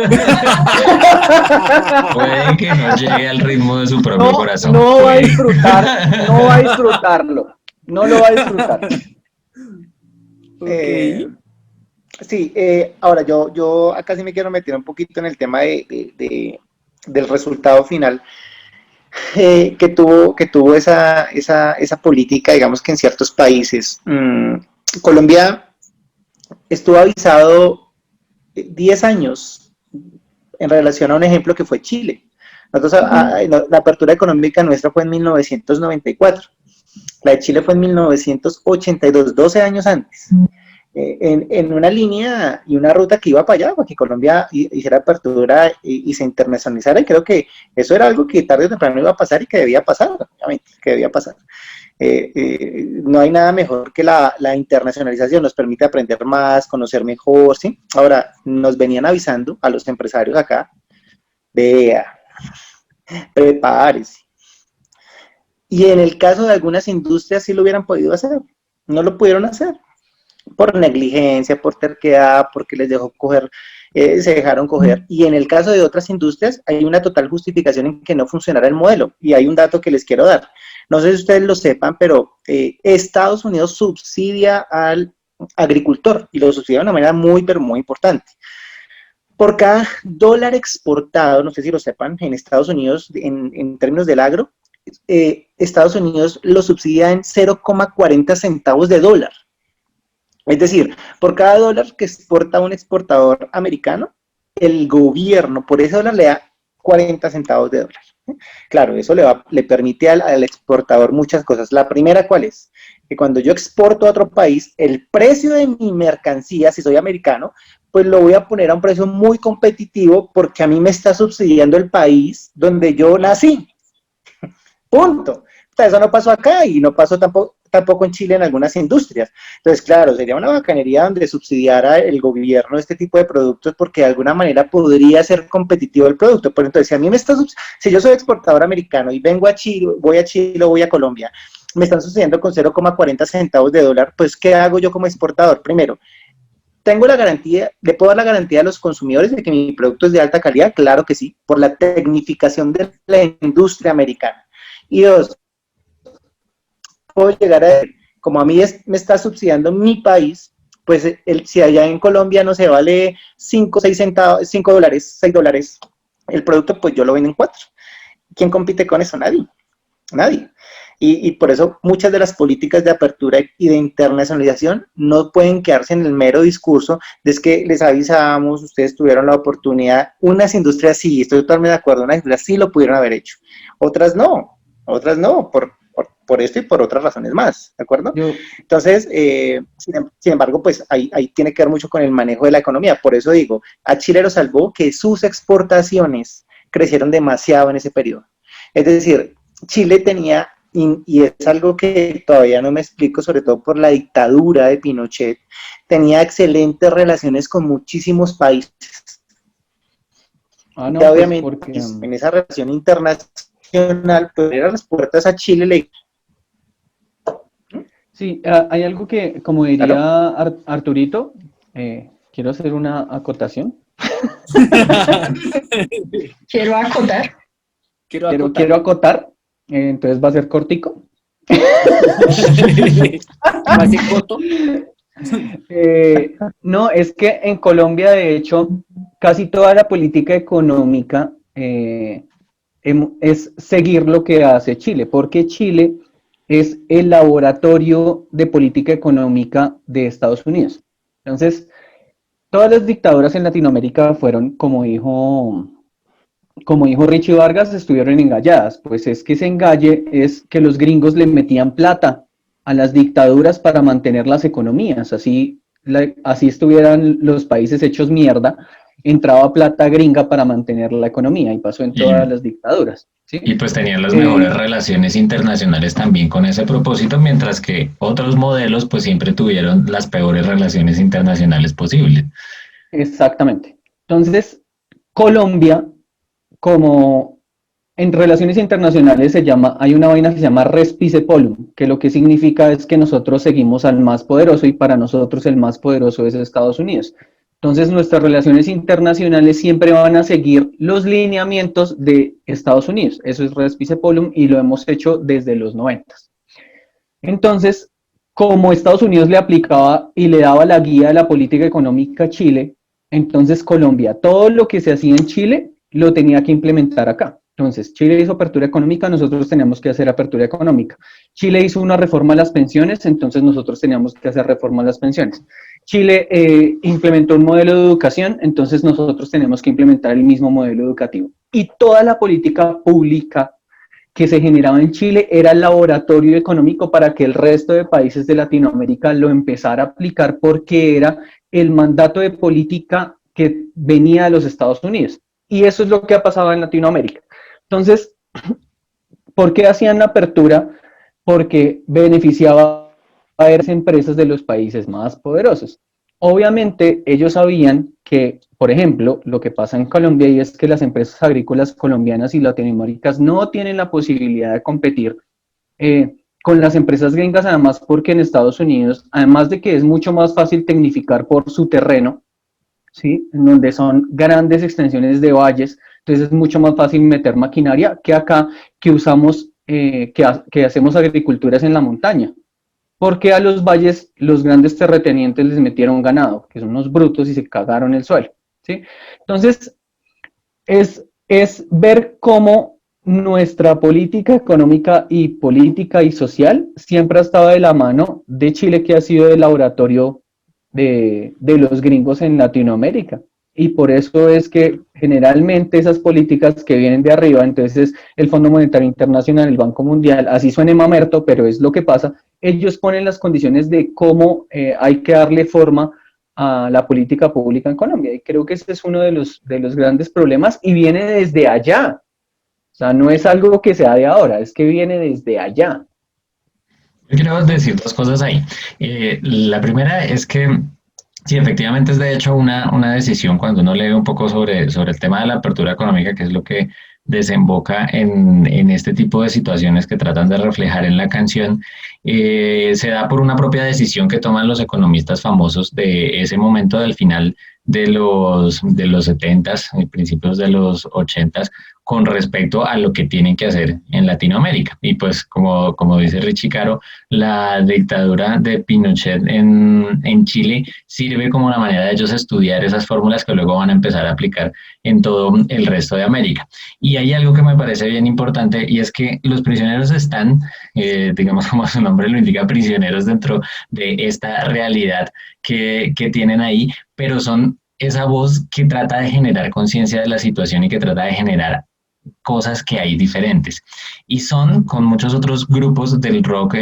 Puede que no llegue al ritmo de su propio corazón. No va a Puede. disfrutar, no va a disfrutarlo, no lo va a disfrutar. Sí, ahora yo acá sí me quiero meter un poquito en el tema del resultado final que tuvo esa política, digamos que en ciertos países. Colombia estuvo avisado 10 años en relación a un ejemplo que fue Chile. Nosotros, la apertura económica nuestra fue en 1994, la de Chile fue en 1982, 12 años antes. En una línea y una ruta que iba para allá, para que Colombia hiciera apertura y se internacionalizara, y creo que eso era algo que tarde o temprano iba a pasar y que debía pasar, obviamente, que debía pasar. No hay nada mejor que la internacionalización, nos permite aprender más, conocer mejor, ¿sí? Ahora, nos venían avisando a los empresarios acá, vea, prepárese. Y en el caso de algunas industrias sí lo hubieran podido hacer, no lo pudieron hacer. Por negligencia, por terquedad, porque les dejó coger, se dejaron coger. Y en el caso de otras industrias hay una total justificación en que no funcionara el modelo. Y hay un dato que les quiero dar. No sé si ustedes lo sepan, pero Estados Unidos subsidia al agricultor y lo subsidia de una manera muy, pero muy importante. Por cada dólar exportado, no sé si lo sepan, en Estados Unidos, en términos del agro, Estados Unidos lo subsidia en 0,40 centavos de dólar. Es decir, por cada dólar que exporta un exportador americano, el gobierno por ese dólar le da 40 centavos de dólar. Claro, eso le permite al exportador muchas cosas. La primera, ¿cuál es? Que cuando yo exporto a otro país, el precio de mi mercancía, si soy americano, pues lo voy a poner a un precio muy competitivo porque a mí me está subsidiando el país donde yo nací. Punto. O sea, eso no pasó acá y no pasó tampoco en Chile en algunas industrias. Entonces, claro, sería una bacanería donde subsidiara el gobierno este tipo de productos porque de alguna manera podría ser competitivo el producto. Pero entonces, si a mí me está si yo soy exportador americano y vengo a Chile, o voy a Colombia, me están subsidiando con 0,40 centavos de dólar, pues, ¿qué hago yo como exportador? Primero, ¿tengo la garantía, le puedo dar la garantía a los consumidores de que mi producto es de alta calidad? Claro que sí, por la tecnificación de la industria americana. Y dos, puedo llegar a, como a mí me está subsidiando mi país, pues si allá en Colombia no se vale 5, 6 centavos, 5 dólares, 6 dólares, el producto pues yo lo vendo en 4. ¿Quién compite con eso? Nadie. Nadie. Y por eso muchas de las políticas de apertura y de internacionalización no pueden quedarse en el mero discurso de es que les avisamos, ustedes tuvieron la oportunidad, unas industrias sí, estoy totalmente de acuerdo, unas industrias sí lo pudieron haber hecho, otras no, por esto y por otras razones más, ¿de acuerdo? Entonces, sin embargo, pues ahí tiene que ver mucho con el manejo de la economía, por eso digo, a Chile lo salvó que sus exportaciones crecieron demasiado en ese periodo. Es decir, Chile tenía, y es algo que todavía no me explico, sobre todo por la dictadura de Pinochet, tenía excelentes relaciones con muchísimos países. No, y pues obviamente, porque, en esa relación internacional, pues eran las puertas a Chile. sí, hay algo que, como diría Arturito, quiero hacer una acotación. Quiero acotar. Quiero acotar, entonces va a ser cortico. ¿Va a ser corto? No, es que en Colombia, de hecho, casi toda la política económica es seguir lo que hace Chile, porque Chile es el laboratorio de política económica de Estados Unidos. Entonces, todas las dictaduras en Latinoamérica fueron, como dijo Richie Vargas, estuvieron engalladas. Pues es que ese engalle es que los gringos le metían plata a las dictaduras para mantener las economías. Así estuvieran los países hechos mierda, entraba plata gringa para mantener la economía y pasó en todas las dictaduras. ¿Sí? Y pues tenían las mejores relaciones internacionales también con ese propósito, mientras que otros modelos pues siempre tuvieron las peores relaciones internacionales posibles. Exactamente. Entonces, Colombia, como en relaciones internacionales hay una vaina que se llama Respice Polum, que lo que significa es que nosotros seguimos al más poderoso y para nosotros el más poderoso es Estados Unidos. Entonces nuestras relaciones internacionales siempre van a seguir los lineamientos de Estados Unidos. Eso es Respice Polum y lo hemos hecho desde los 90. Entonces, como Estados Unidos le aplicaba y le daba la guía de la política económica a Chile, entonces Colombia, todo lo que se hacía en Chile, lo tenía que implementar acá. Entonces, Chile hizo apertura económica, nosotros teníamos que hacer apertura económica. Chile hizo una reforma a las pensiones, entonces nosotros teníamos que hacer reforma a las pensiones. Chile implementó un modelo de educación, entonces nosotros tenemos que implementar el mismo modelo educativo. Y toda la política pública que se generaba en Chile era el laboratorio económico para que el resto de países de Latinoamérica lo empezara a aplicar, porque era el mandato de política que venía de los Estados Unidos. Y eso es lo que ha pasado en Latinoamérica. Entonces, ¿por qué hacían la apertura? Porque beneficiaba a las empresas de los países más poderosos. Obviamente, ellos sabían que, por ejemplo, lo que pasa en Colombia, y es que las empresas agrícolas colombianas y latinoamericanas no tienen la posibilidad de competir con las empresas gringas, además porque en Estados Unidos, además de que es mucho más fácil tecnificar por su terreno, ¿sí? En donde son grandes extensiones de valles, entonces es mucho más fácil meter maquinaria que acá, que usamos, que hacemos agriculturas en la montaña. Porque a los valles, los grandes terratenientes les metieron ganado, que son unos brutos y se cagaron el suelo, ¿sí? Entonces, es ver cómo nuestra política económica y política y social siempre ha estado de la mano de Chile, que ha sido el laboratorio de los gringos en Latinoamérica. Y por eso es que generalmente esas políticas que vienen de arriba, entonces el Fondo Monetario Internacional, el Banco Mundial, así suene mamerto, pero es lo que pasa, ellos ponen las condiciones de cómo hay que darle forma a la política pública en Colombia. Y creo que ese es uno de los grandes problemas, y viene desde allá. O sea, no es algo que sea de ahora, es que viene desde allá. Yo quiero decir dos cosas ahí. La primera es que sí, efectivamente es de hecho una decisión cuando uno lee un poco sobre el tema de la apertura económica, que es lo que desemboca en este tipo de situaciones que tratan de reflejar en la canción, se da por una propia decisión que toman los economistas famosos de ese momento del final de los 70s y principios de los 80s con respecto a lo que tienen que hacer en Latinoamérica. Y pues como dice Richie Caro, la dictadura de Pinochet en Chile sirve como una manera de ellos estudiar esas fórmulas que luego van a empezar a aplicar en todo el resto de América. Y hay algo que me parece bien importante, y es que los prisioneros están, digamos como su nombre lo indica, prisioneros dentro de esta realidad que tienen ahí, pero son esa voz que trata de generar conciencia de la situación y que trata de generar cosas que hay diferentes. Y son, con muchos otros grupos del rock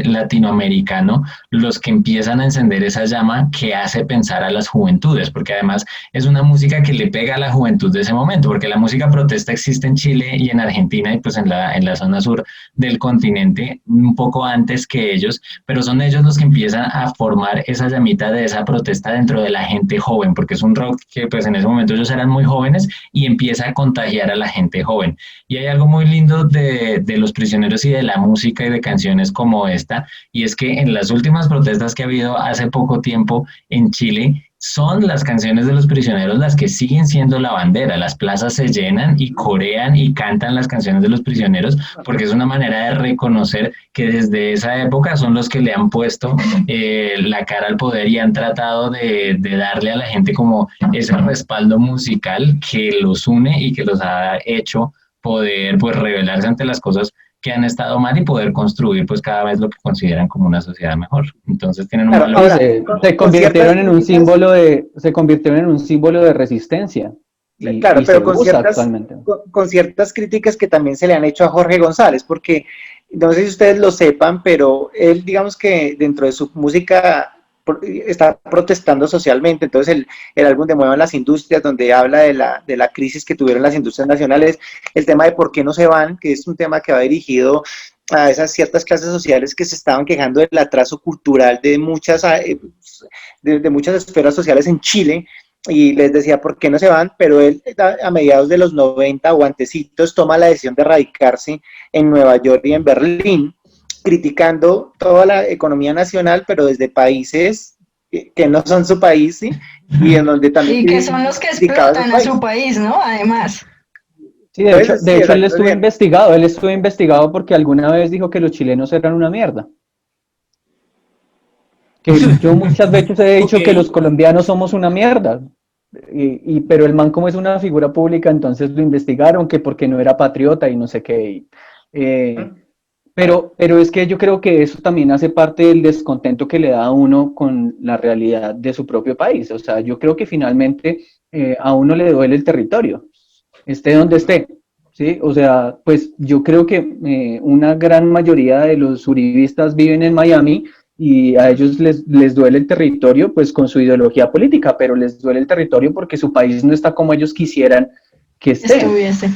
latinoamericano, los que empiezan a encender esa llama que hace pensar a las juventudes, porque además es una música que le pega a la juventud de ese momento, porque la música protesta existe en Chile y en Argentina y pues en la zona sur del continente un poco antes que ellos, pero son ellos los que empiezan a formar esa llamita de esa protesta dentro de la gente joven, porque es un rock que pues en ese momento ellos eran muy jóvenes y empieza a contagiar a la gente joven. Y hay algo muy lindo de Los Prisioneros y de la música y de canciones como esta, y es que en las últimas protestas que ha habido hace poco tiempo en Chile, son las canciones de Los Prisioneros las que siguen siendo la bandera. Las plazas se llenan y corean y cantan las canciones de Los Prisioneros, porque es una manera de reconocer que desde esa época son los que le han puesto la cara al poder y han tratado de darle a la gente como ese respaldo musical que los une y que los ha hecho poder pues rebelarse ante las cosas que han estado mal y poder construir pues cada vez lo que consideran como una sociedad mejor. Entonces tienen un valor. Ahora, se convirtieron en un símbolo de resistencia. Claro, pero con ciertas críticas que también se le han hecho a Jorge González, porque no sé si ustedes lo sepan, pero él, digamos que dentro de su música está protestando socialmente. Entonces el álbum de Muevan las Industrias, donde habla de la crisis que tuvieron las industrias nacionales, el tema de por qué no se van, que es un tema que va dirigido a esas ciertas clases sociales que se estaban quejando del atraso cultural de muchas esferas sociales en Chile, y les decía por qué no se van, pero él a mediados de los 90 o antecitos toma la decisión de radicarse en Nueva York y en Berlín, criticando toda la economía nacional, pero desde países que no son su país, ¿sí? Y en donde también... Y que son los que explotan a su país, ¿no? Además. Sí, de hecho él estuvo investigado porque alguna vez dijo que los chilenos eran una mierda. Que yo muchas veces he dicho que los colombianos somos una mierda. pero el man como es una figura pública, entonces lo investigaron, que porque no era patriota y no sé qué. Pero es que yo creo que eso también hace parte del descontento que le da a uno con la realidad de su propio país. O sea, yo creo que finalmente a uno le duele el territorio, esté donde esté, ¿sí? O sea, pues yo creo que una gran mayoría de los uribistas viven en Miami y a ellos les duele el territorio, pues con su ideología política, pero les duele el territorio porque su país no está como ellos quisieran que esté. Estuviese.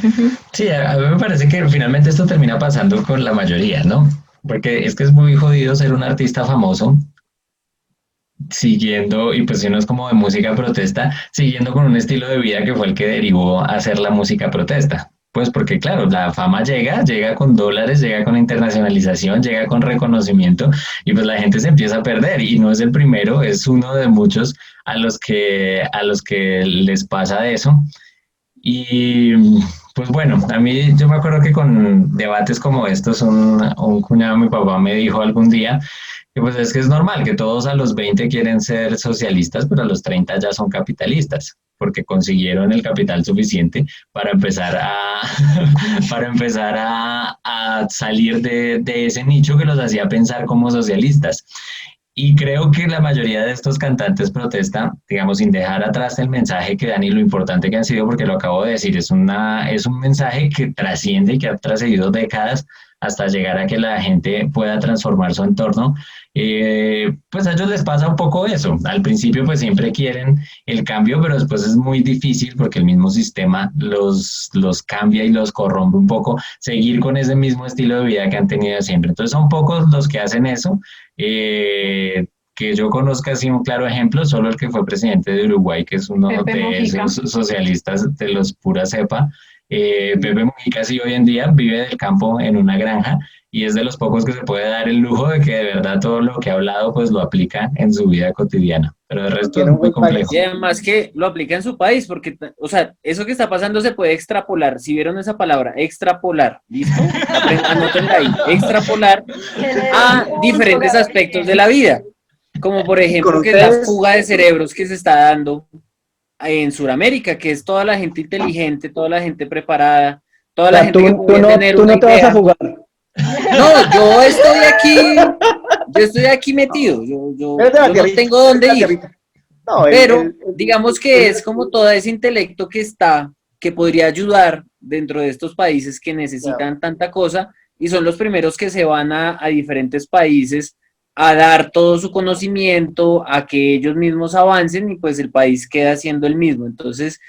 Sí, a mí me parece que finalmente esto termina pasando con la mayoría, ¿no? Porque es que es muy jodido ser un artista famoso siguiendo, y pues si no es como de música protesta, siguiendo con un estilo de vida que fue el que derivó a hacer la música protesta. Pues porque claro, la fama llega con dólares, llega con internacionalización, llega con reconocimiento y pues la gente se empieza a perder y no es el primero, es uno de muchos a los que les pasa eso. Y pues bueno, a mí yo me acuerdo que con debates como estos, un cuñado de mi papá me dijo algún día que pues es que es normal que todos a los 20 quieren ser socialistas, pero a los 30 ya son capitalistas, porque consiguieron el capital suficiente para empezar para empezar a salir de ese nicho que los hacía pensar como socialistas. Y creo que la mayoría de estos cantantes protesta, digamos, sin dejar atrás el mensaje que dan y lo importante que han sido, porque lo acabo de decir, es un mensaje que trasciende y que ha trascendido décadas hasta llegar a que la gente pueda transformar su entorno. Pues a ellos les pasa un poco eso. Al principio pues siempre quieren el cambio, pero después es muy difícil porque el mismo sistema los cambia y los corrompe un poco, seguir con ese mismo estilo de vida que han tenido siempre. Entonces son pocos los que hacen eso. Que yo conozca así un claro ejemplo, solo el que fue presidente de Uruguay, que es uno Pepe de Mujica. esos socialistas de los pura cepa. Pepe Mujica sí hoy en día vive del campo en una granja y es de los pocos que se puede dar el lujo de que de verdad todo lo que ha hablado pues lo aplica en su vida cotidiana, pero de resto es muy complejo. Y además que lo aplica en su país, porque, o sea, eso que está pasando se puede extrapolar. Si vieron esa palabra, extrapolar, ¿listo? Anótenla ahí, extrapolar a diferentes aspectos de la vida. Como por ejemplo, que es la fuga de cerebros que se está dando en Sudamérica, que es toda la gente inteligente, toda la gente preparada, toda la gente que puede tener tú una no te vas idea. a jugar. No, yo estoy aquí metido, yo no tengo dónde ir. No, Pero digamos que es como todo ese intelecto que podría ayudar dentro de estos países que necesitan tanta cosa y son los primeros que se van a diferentes países a dar todo su conocimiento, a que ellos mismos avancen y pues el país queda siendo el mismo. Entonces,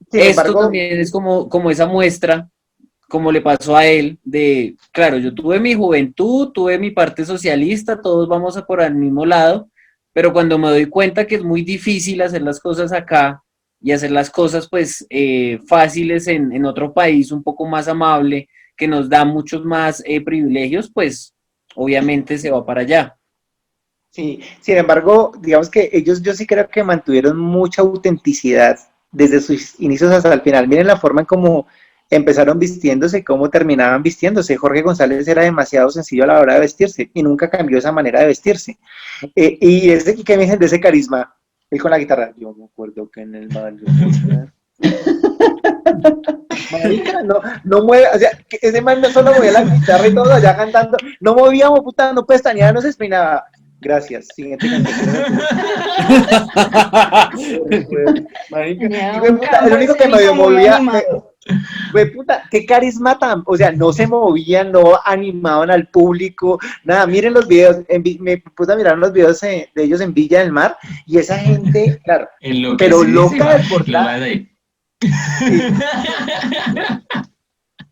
esto también es como esa muestra, como le pasó a él, de, claro, yo tuve mi juventud, tuve mi parte socialista, todos vamos a por el mismo lado, pero cuando me doy cuenta que es muy difícil hacer las cosas acá y hacer las cosas pues fáciles en otro país un poco más amable, que nos da muchos más privilegios, pues obviamente se va para allá. Sí, sin embargo, digamos que ellos yo sí creo que mantuvieron mucha autenticidad desde sus inicios hasta el final. Miren la forma en cómo empezaron vistiéndose y cómo terminaban vistiéndose. Jorge González era demasiado sencillo a la hora de vestirse y nunca cambió esa manera de vestirse. Y ese que me dicen de ese carisma, él con la guitarra, yo me acuerdo que en el barrio... Marica, no mueve, o sea, que ese man no solo movía la guitarra y todo allá cantando, no movíamos, puta, no pestañeaba, no se espinaba. Gracias, siguiente canción. Marica, el único que medio movía, puta, qué carisma tan, o sea, no se movían, no animaban al público, nada, miren los videos, me puse a mirar los videos de ellos en Villa del Mar, y esa gente, claro, pero loca de portada.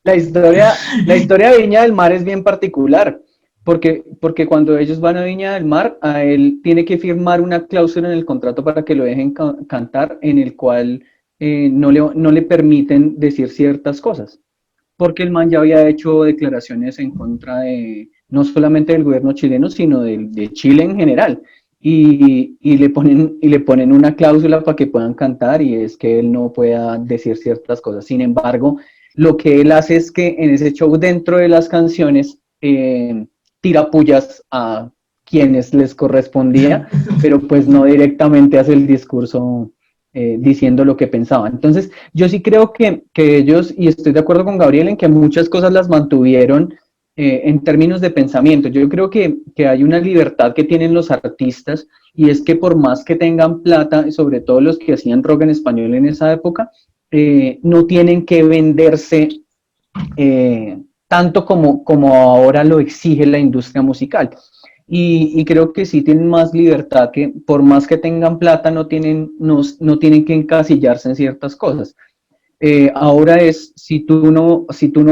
La historia de Viña del Mar es bien particular, porque cuando ellos van a Viña del Mar, a él tiene que firmar una cláusula en el contrato para que lo dejen cantar, en el cual no le permiten decir ciertas cosas, porque el man ya había hecho declaraciones en contra de, no solamente del gobierno chileno, sino de Chile en general. Y le ponen una cláusula para que puedan cantar y es que él no pueda decir ciertas cosas. Sin embargo, lo que él hace es que en ese show, dentro de las canciones, tira pullas a quienes les correspondía, pero pues no directamente hace el discurso diciendo lo que pensaban. Entonces, yo sí creo que ellos, y estoy de acuerdo con Gabriel en que muchas cosas las mantuvieron en términos de pensamiento. Yo creo que hay una libertad que tienen los artistas, y es que por más que tengan plata, y sobre todo los que hacían rock en español en esa época, no tienen que venderse tanto como ahora lo exige la industria musical. Y creo que sí tienen más libertad, que por más que tengan plata no tienen que encasillarse en ciertas cosas. Ahora es, si tú no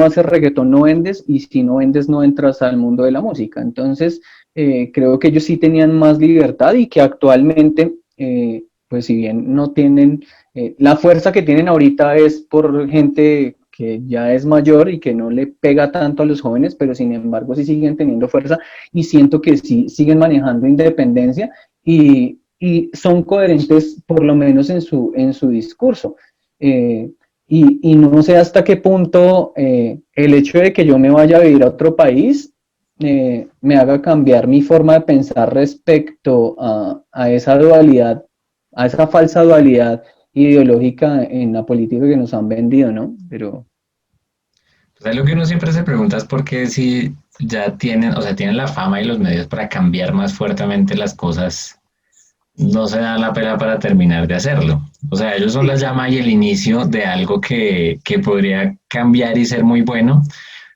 haces reggaetón no vendes, y si no vendes no entras al mundo de la música. Entonces, creo que ellos sí tenían más libertad, y que actualmente, pues si bien no tienen, la fuerza que tienen ahorita es por gente que ya es mayor y que no le pega tanto a los jóvenes, pero sin embargo sí siguen teniendo fuerza, y siento que sí siguen manejando independencia, y son coherentes por lo menos en su discurso. Y no sé hasta qué punto el hecho de que yo me vaya a vivir a otro país me haga cambiar mi forma de pensar respecto a esa dualidad, a esa falsa dualidad ideológica en la política que nos han vendido, ¿no? Pero... O sea, lo que uno siempre se pregunta es por qué si ya tienen, o sea, tienen la fama y los medios para cambiar más fuertemente las cosas, no se dan la pena para terminar de hacerlo. O sea, ellos son la llama y el inicio de algo que podría cambiar y ser muy bueno,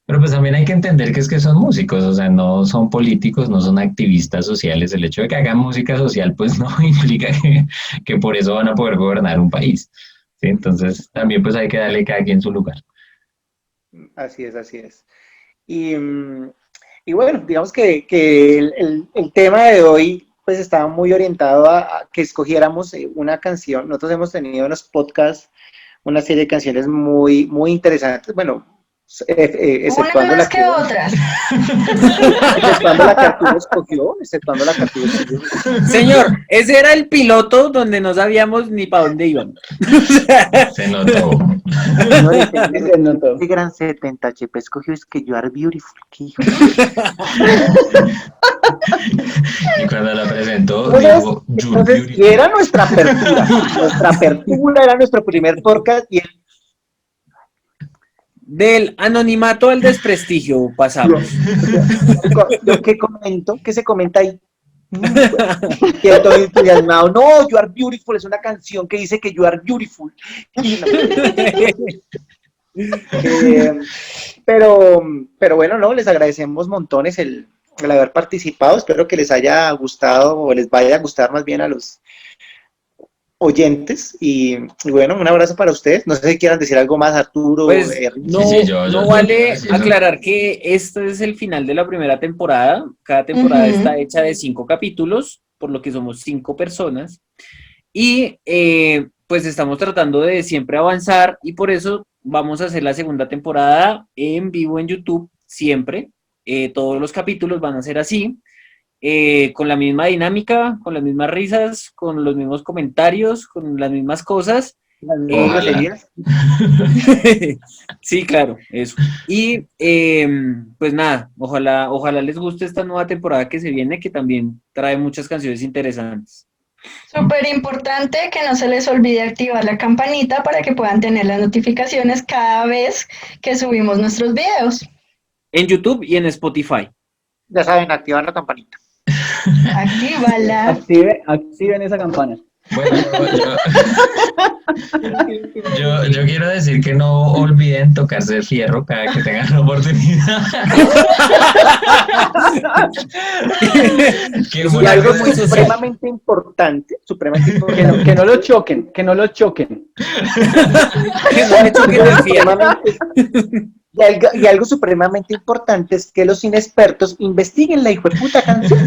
pero pues también hay que entender que es que son músicos, o sea, no son políticos, no son activistas sociales. El hecho de que hagan música social, pues no implica que por eso van a poder gobernar un país. ¿Sí? Entonces, también pues hay que darle cada quien su lugar. Así es, así es. Y, y bueno, digamos que el tema de hoy pues estaba muy orientado a que escogiéramos una canción. Nosotros hemos tenido en los podcasts una serie de canciones muy, muy interesantes. Bueno, exceptuando Una la más que otras. exceptuando la que Arturo escogió, exceptuando la que Arturo escogió. Señor, ese era el piloto donde no sabíamos ni para dónde íbamos. Se notó. Señores, Se notó. ese gran 70 HP escogió es que You Are Beautiful. ¿Qué hijo? Y cuando la presentó, Entonces, dijo, "You're entonces, beautiful". y era nuestra apertura. Nuestra apertura era nuestro primer podcast y Del anonimato al desprestigio pasamos. yo que comento, que se comenta ahí. Y todo entusiasmado, no, You Are Beautiful es una canción que dice que You Are Beautiful. Y no, pero bueno, no, les agradecemos montones el haber participado. Espero que les haya gustado o les vaya a gustar más bien a los oyentes. Y bueno, un abrazo para ustedes. No sé si quieran decir algo más, Arturo. Pues Richie. no, Sí, yo no quiero vale decir eso. aclarar que este es el final de la primera temporada. Cada temporada Ujú. está hecha de 5 capítulos, por lo que somos 5 personas. Y pues estamos tratando de siempre avanzar, y por eso vamos a hacer la segunda temporada en vivo en YouTube siempre. Todos los capítulos van a ser así, con la misma dinámica, con las mismas risas, con los mismos comentarios, con las mismas cosas. Las mismas Ojalá. groserías. Sí, claro, eso. Y pues nada, ojalá les guste esta nueva temporada que se viene, que también trae muchas canciones interesantes. Súper importante que no se les olvide activar la campanita para que puedan tener las notificaciones cada vez que subimos nuestros videos. En YouTube y en Spotify. Ya saben, activar la campanita. Actívala. Activen esa campana. Bueno, yo quiero decir que no olviden tocarse el fierro cada que tengan la oportunidad. Que Y fue algo muy social. supremamente importante, Que no lo choquen, que no lo choquen. Que no me choquen el fierro. Y algo supremamente importante es que los inexpertos investiguen la hijueputa canción.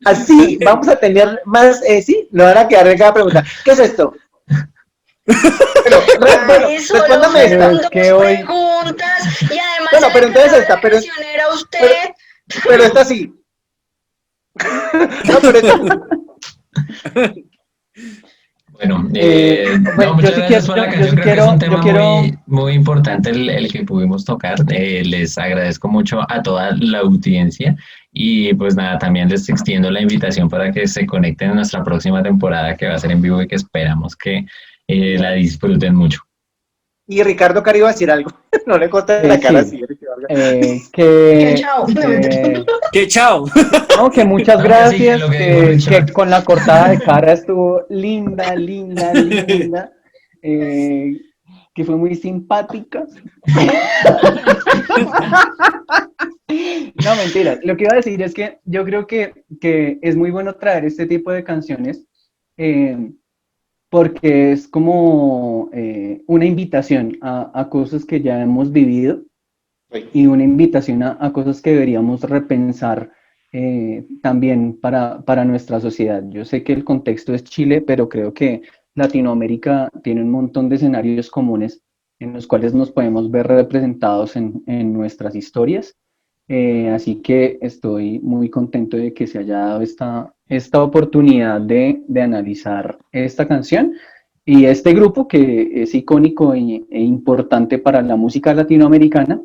Así vamos a tener más, sí, no van a quedar en cada pregunta. ¿Qué es esto? Bueno, Ay, solo respóndame esta. fueron Es que dos hoy- preguntas y además Bueno, pero el entonces que esta, la pero- canción era usted. Pero esta sí. No, pero esta... Bueno, Bueno, muchas yo sí gracias por la yo canción. sí Creo que es un yo tema quiero, muy importante el que pudimos tocar. Les agradezco mucho a toda la audiencia y pues nada, también les extiendo la invitación para que se conecten en nuestra próxima temporada que va a ser en vivo y que esperamos que la disfruten mucho. Y Ricardo Cari iba a decir algo. No le cortes la cara sí, así. Que que, chao. ¡Que chao! no, que muchas No, que sí, que gracias, lo que dijo Richard. que con la cortada de cara estuvo linda, linda, linda, eh, que fue muy simpática. No, mentiras. Lo que iba a decir es que yo creo que es muy bueno traer este tipo de canciones eh, porque es como una invitación a cosas que ya hemos vivido y una invitación a cosas que deberíamos repensar también para nuestra sociedad. Yo sé que el contexto es Chile, pero creo que Latinoamérica tiene un montón de escenarios comunes en los cuales nos podemos ver representados en nuestras historias. Así que estoy muy contento de que se haya dado esta oportunidad de analizar esta canción y este grupo que es icónico e importante para la música latinoamericana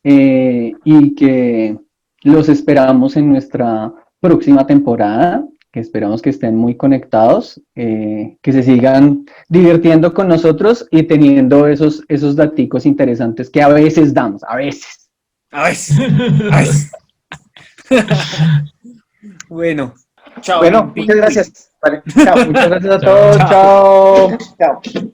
y que los esperamos en nuestra próxima temporada, que esperamos que estén muy conectados, que se sigan divirtiendo con nosotros y teniendo esos daticos interesantes que a veces damos, a veces. ¡Ay! ¡Ay! Bueno, chao. Bueno, muchas gracias. Vale, chao. Muchas gracias a Chao. todos, chao. Chao.